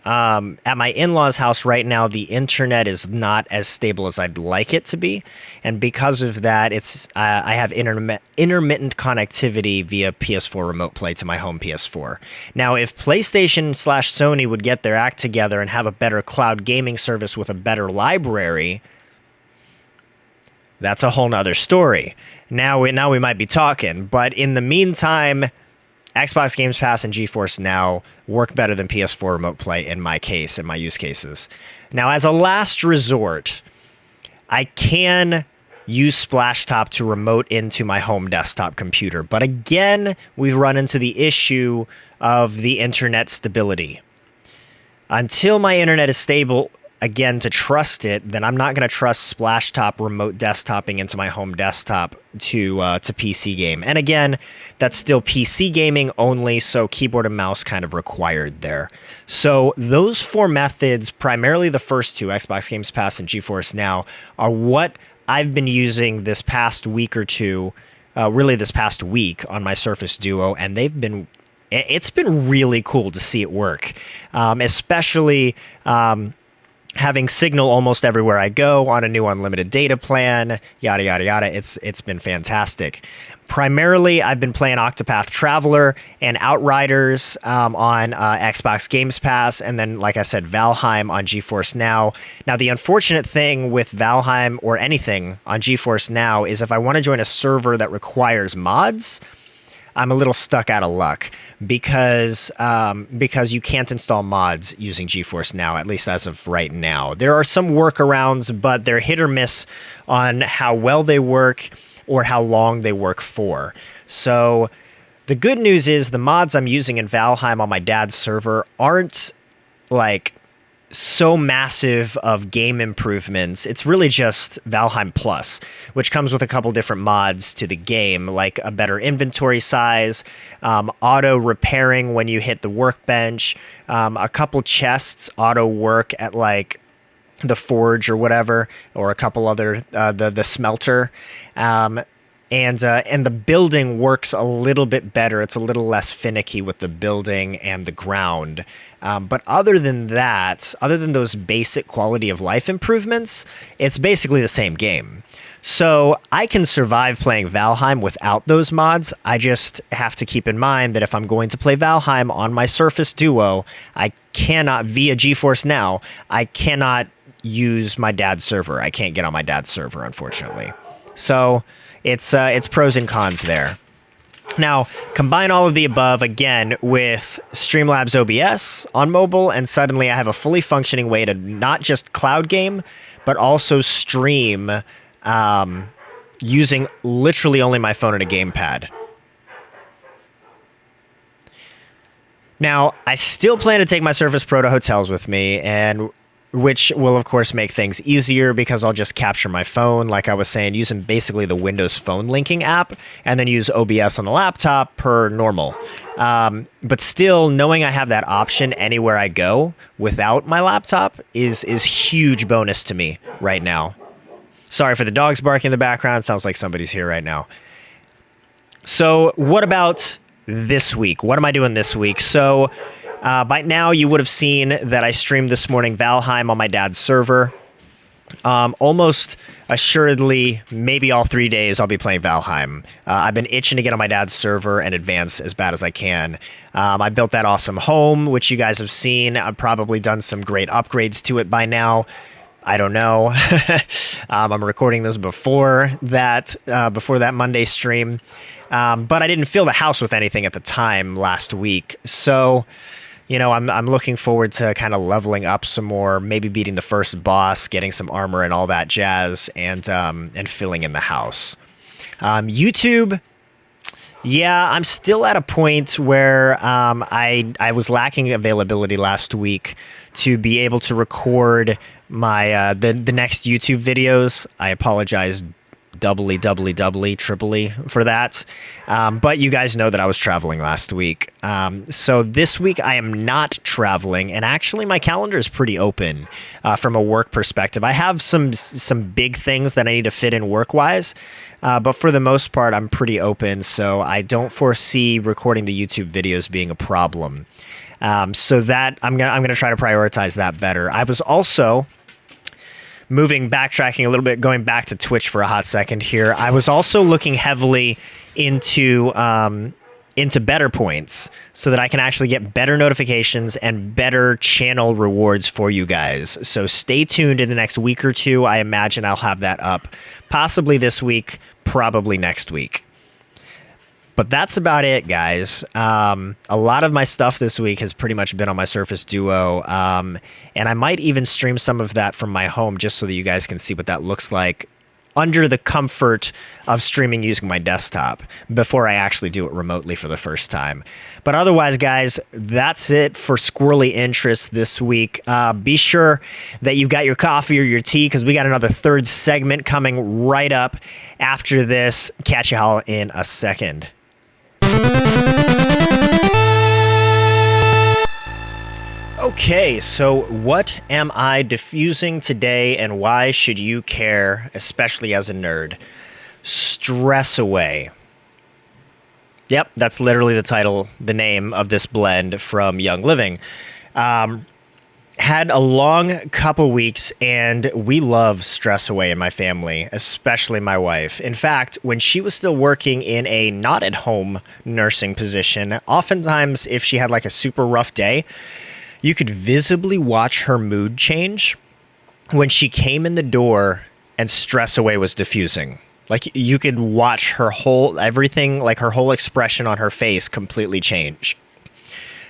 at my in-laws' house right now, the internet is not as stable as I'd like it to be, and because of that, I have intermittent connectivity via PS4 Remote Play to my home PS4. Now, if PlayStation/Sony would get their act together and have a better cloud gaming service with a better library, that's a whole nother story. Now we might be talking, but in the meantime, Xbox Games Pass and GeForce Now work better than PS4 Remote Play in my case, in my use cases. Now, as a last resort, I can use Splashtop to remote into my home desktop computer. But again, we run into the issue of the internet stability. Until my internet is stable, again, to trust it, then I'm not going to trust Splashtop remote desktoping into my home desktop to PC game. And again, that's still PC gaming only, so keyboard and mouse kind of required there. So those four methods, primarily the first two, Xbox Games Pass and GeForce Now, are what I've been using this past week or two, really this past week on my Surface Duo, and it's been really cool to see it work, especially having signal almost everywhere I go on a new unlimited data plan, yada, yada, yada. It's been fantastic. Primarily, I've been playing Octopath Traveler and Outriders on Xbox Games Pass, and then, like I said, Valheim on GeForce Now. Now, the unfortunate thing with Valheim or anything on GeForce Now is if I want to join a server that requires mods, I'm a little stuck out of luck because you can't install mods using GeForce Now, at least as of right now. There are some workarounds, but they're hit or miss on how well they work or how long they work for. So the good news is the mods I'm using in Valheim on my dad's server aren't like so massive of game improvements. It's really just Valheim Plus, which comes with a couple different mods to the game, like a better inventory size, auto repairing when you hit the workbench, a couple chests auto work at like the forge or whatever, or a couple other the smelter. And the building works a little bit better. It's a little less finicky with the building and the ground. But other than that, other than those basic quality of life improvements, it's basically the same game. So I can survive playing Valheim without those mods. I just have to keep in mind that if I'm going to play Valheim on my Surface Duo, I cannot, via GeForce Now, I cannot use my dad's server. I can't get on my dad's server, unfortunately. So it's pros and cons there. Now, combine all of the above again with Streamlabs OBS on mobile, and suddenly I have a fully functioning way to not just cloud game, but also stream using literally only my phone and a gamepad. Now, I still plan to take my Surface Pro to hotels with me, and which will, of course, make things easier because I'll just capture my phone, like I was saying, using basically the Windows Phone linking app, and then use OBS on the laptop per normal. But still, knowing I have that option anywhere I go without my laptop is huge bonus to me right now. Sorry for the dogs barking in the background. Sounds like somebody's here right now. So what about this week? What am I doing this week? So by now, you would have seen that I streamed this morning Valheim on my dad's server. Almost assuredly, maybe all 3 days, I'll be playing Valheim. I've been itching to get on my dad's server and advance as bad as I can. I built that awesome home, which you guys have seen. I've probably done some great upgrades to it by now. I don't know. I'm recording this before that Monday stream. But I didn't fill the house with anything at the time last week. So, you know, I'm looking forward to kind of leveling up some more, maybe beating the first boss, getting some armor and all that jazz, and filling in the house. YouTube, yeah, I'm still at a point where I was lacking availability last week to be able to record my the next YouTube videos. I apologize doubly, triply for that. But you guys know that I was traveling last week. So this week I am not traveling, and actually my calendar is pretty open from a work perspective. I have some big things that I need to fit in work-wise, but for the most part I'm pretty open, so I don't foresee recording the YouTube videos being a problem. So that I'm gonna try to prioritize that better. I was also backtracking a little bit, going back to Twitch for a hot second here. I was also looking heavily into better points so that I can actually get better notifications and better channel rewards for you guys. So stay tuned in the next week or two. I imagine I'll have that up possibly this week, probably next week. But that's about it, guys. A lot of my stuff this week has pretty much been on my Surface Duo, and I might even stream some of that from my home just so that you guys can see what that looks like under the comfort of streaming using my desktop before I actually do it remotely for the first time. But otherwise, guys, that's it for Skwirlly Interests this week. Be sure that you've got your coffee or your tea, because we got another third segment coming right up after this. Catch you all in a second. Okay, so what am I diffusing today, and why should you care, especially as a nerd? Stress Away. Yep, that's literally the name of this blend from Young Living. Had a long couple weeks, and we love Stress Away in my family, especially my wife. In fact, when she was still working in a not-at-home nursing position, oftentimes if she had like a super rough day, you could visibly watch her mood change when she came in the door and Stress Away was diffusing. Like, you could watch her whole expression on her face completely change.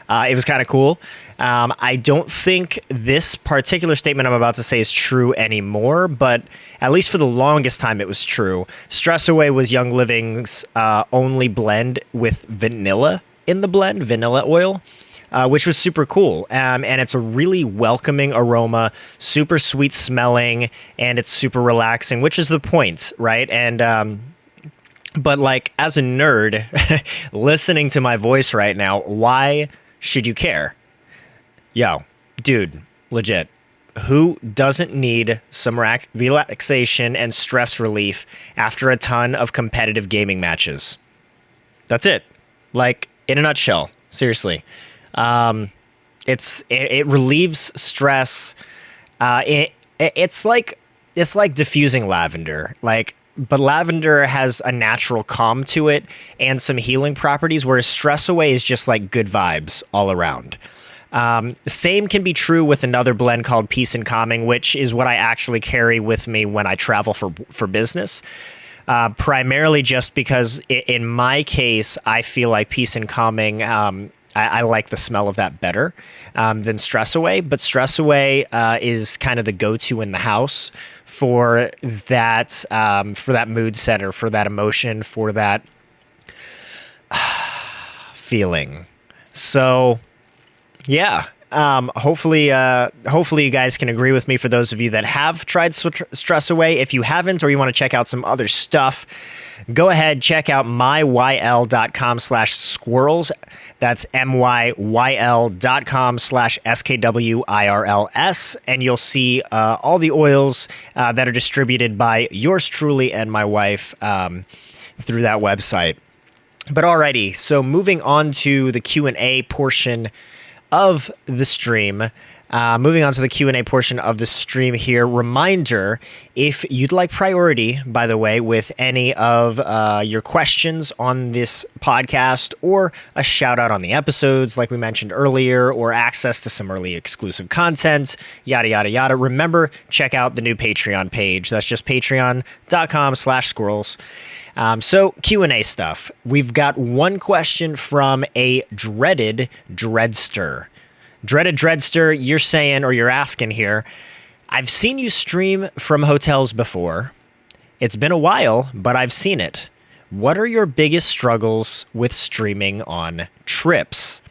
It was kind of cool. I don't think this particular statement I'm about to say is true anymore, but at least for the longest time it was true. Stress Away was Young Living's only blend with vanilla in the blend, vanilla oil, which was super cool. And it's a really welcoming aroma, super sweet smelling, and it's super relaxing, which is the point, right? And but like, as a nerd, listening to my voice right now, why should you care? Yo, dude, legit. Who doesn't need some relaxation and stress relief after a ton of competitive gaming matches? That's it. Like, in a nutshell, seriously. It relieves stress. It's like diffusing lavender. But lavender has a natural calm to it and some healing properties, whereas Stress Away is just like good vibes all around. The same can be true with another blend called Peace and Calming, which is what I actually carry with me when I travel for business. Primarily just because in my case, I feel like Peace and Calming, I like the smell of that better than Stress Away. But Stress Away is kind of the go-to in the house for that mood setter, for that emotion, for that feeling. So, yeah. Hopefully you guys can agree with me. For those of you that have tried Stress Away, if you haven't, or you want to check out some other stuff, go ahead, check out myyl.com/skwirls. That's myyl.com/SKWIRLS. And you'll see all the oils that are distributed by yours truly and my wife through that website. But alrighty, so moving on to the Q&A portion of the stream. Here, reminder, if you'd like priority, by the way, with any of your questions on this podcast, or a shout out on the episodes like we mentioned earlier, or access to some early exclusive content, yada yada yada, remember, check out the new Patreon page. That's just patreon.com/squirrels. So Q&A stuff. We've got one question from a dreaded Dreadster. Dreaded Dreadster, you're saying, or you're asking here, I've seen you stream from hotels before. It's been a while, but I've seen it. What are your biggest struggles with streaming on trips?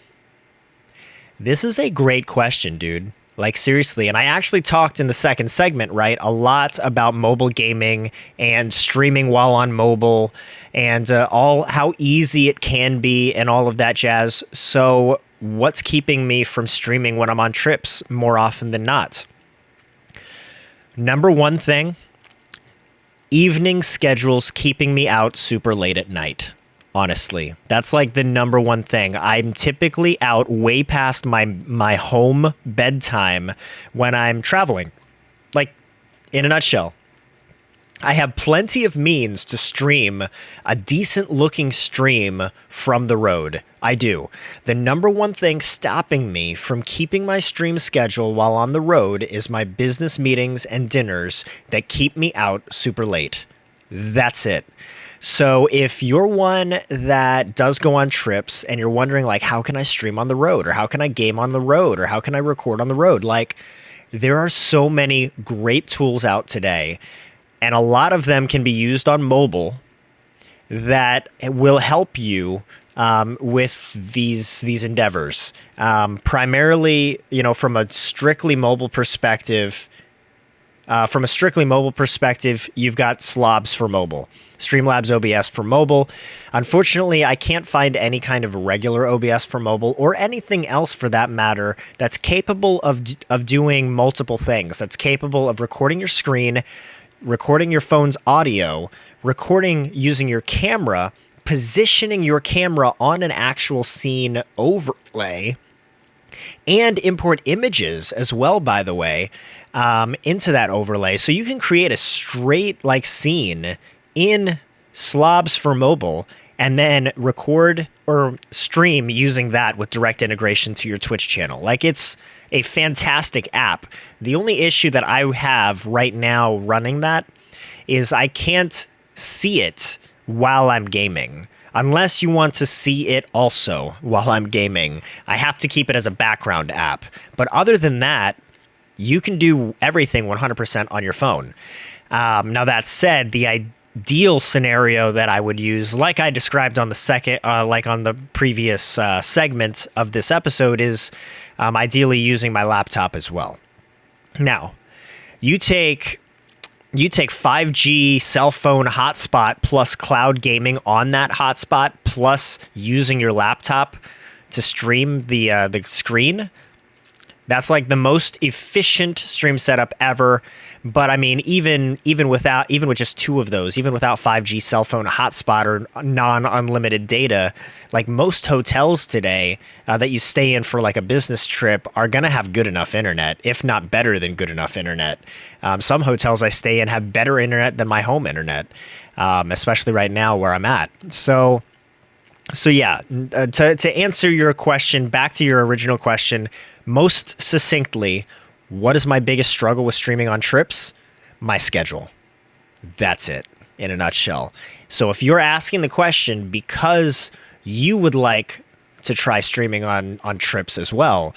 This is a great question, dude. Like, seriously. And I actually talked in the second segment, right, a lot about mobile gaming and streaming while on mobile and all how easy it can be and all of that jazz. So what's keeping me from streaming when I'm on trips more often than not? Number one thing, evening schedules keeping me out super late at night. Honestly, that's like the number one thing. I'm typically out way past my home bedtime when I'm traveling. Like, in a nutshell, I have plenty of means to stream a decent looking stream from the road. I do. The number one thing stopping me from keeping my stream schedule while on the road is my business meetings and dinners that keep me out super late. That's it. So if you're one that does go on trips and you're wondering, like, how can I stream on the road, or how can I game on the road, or how can I record on the road? Like, there are so many great tools out today, and a lot of them can be used on mobile that will help you with these endeavors. Primarily, from a strictly mobile perspective. You've got Slobs for mobile, Streamlabs OBS for mobile. Unfortunately, I can't find any kind of regular OBS for mobile, or anything else for that matter, that's capable of doing multiple things. That's capable of recording your screen, recording your phone's audio, recording using your camera, positioning your camera on an actual scene overlay, and import images as well, by the way, into that overlay. So you can create a straight scene in Slobs for mobile and then record or stream using that with direct integration to your Twitch channel. Like, it's a fantastic app. The only issue that I have right now running that is I can't see it while I'm gaming. Unless you want to see it also while I'm gaming, I have to keep it as a background app. But other than that, you can do everything 100% on your phone. Now, that said, ideal scenario that I would use, like I described on the on the previous segment of this episode, is ideally using my laptop as well. Now, you take 5G cell phone hotspot plus cloud gaming on that hotspot plus using your laptop to stream the screen. That's like the most efficient stream setup ever. But I mean, even with just two of those, even without 5G cell phone hotspot or non-unlimited data, like most hotels today that you stay in for like a business trip are gonna have good enough internet, if not better than good enough internet. Some hotels I stay in have better internet than my home internet, especially right now where I'm at. So yeah, to answer your question, back to your original question, most succinctly, what is my biggest struggle with streaming on trips? My schedule. That's it, in a nutshell. So if you're asking the question because you would like to try streaming on trips as well,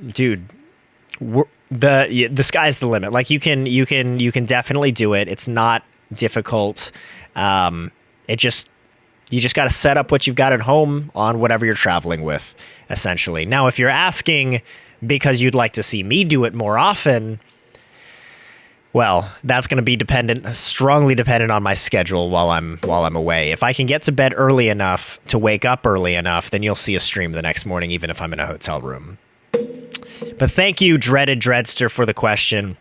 dude, the sky's the limit. Like you can definitely do it. It's not difficult. You just got to set up what you've got at home on whatever you're traveling with, essentially. Now, if you're asking because you'd like to see me do it more often, well, that's going to be strongly dependent on my schedule while I'm away. If I can get to bed early enough to wake up early enough, then you'll see a stream the next morning, even if I'm in a hotel room. But thank you, Dreaded Dreadster, for the question.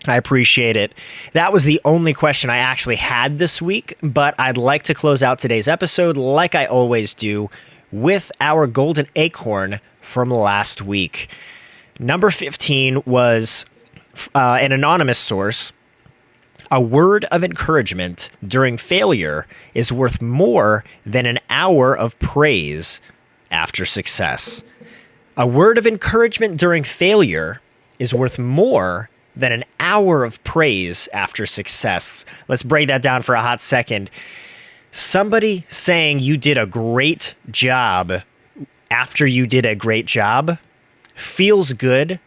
I appreciate it. That was the only question I actually had this week, but I'd like to close out today's episode like I always do with our golden acorn from last week. Number 15 was an anonymous source. A word of encouragement during failure is worth more than an hour of praise after success. A word of encouragement during failure is worth more than an hour of praise after success. Let's break that down for a hot second. Somebody saying you did a great job after you did a great job feels good,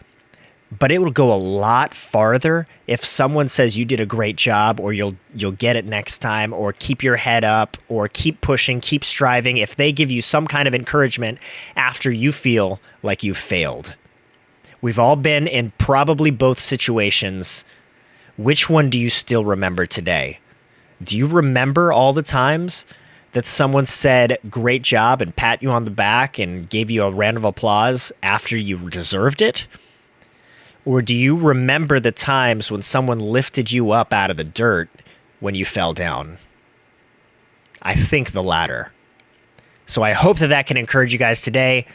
but it will go a lot farther if someone says you did a great job, or you'll get it next time, or keep your head up, or keep pushing, keep striving. If they give you some kind of encouragement after you feel like you failed. We've all been in probably both situations. Which one do you still remember today? Do you remember all the times that someone said, great job, and pat you on the back and gave you a round of applause after you deserved it? Or do you remember the times when someone lifted you up out of the dirt when you fell down? I think the latter. So I hope that can encourage you guys today,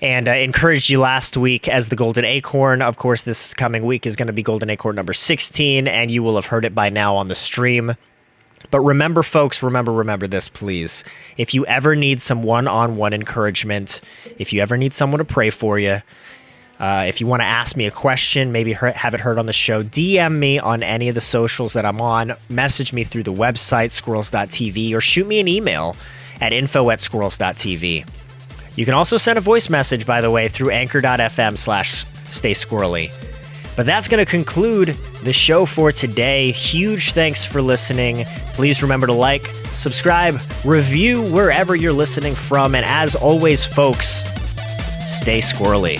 and encouraged you last week as the Golden Acorn. Of course, this coming week is going to be Golden Acorn number 16, and you will have heard it by now on the stream. But remember, folks, remember this, please. If you ever need some one-on-one encouragement, if you ever need someone to pray for you, if you want to ask me a question, maybe have it heard on the show, DM me on any of the socials that I'm on, message me through the website, skwirls.tv, or shoot me an email at info@skwirls.tv. You can also send a voice message, by the way, through anchor.fm/StaySkwirlly. But that's going to conclude the show for today. Huge thanks for listening. Please remember to like, subscribe, review wherever you're listening from. And as always, folks, stay squirrely.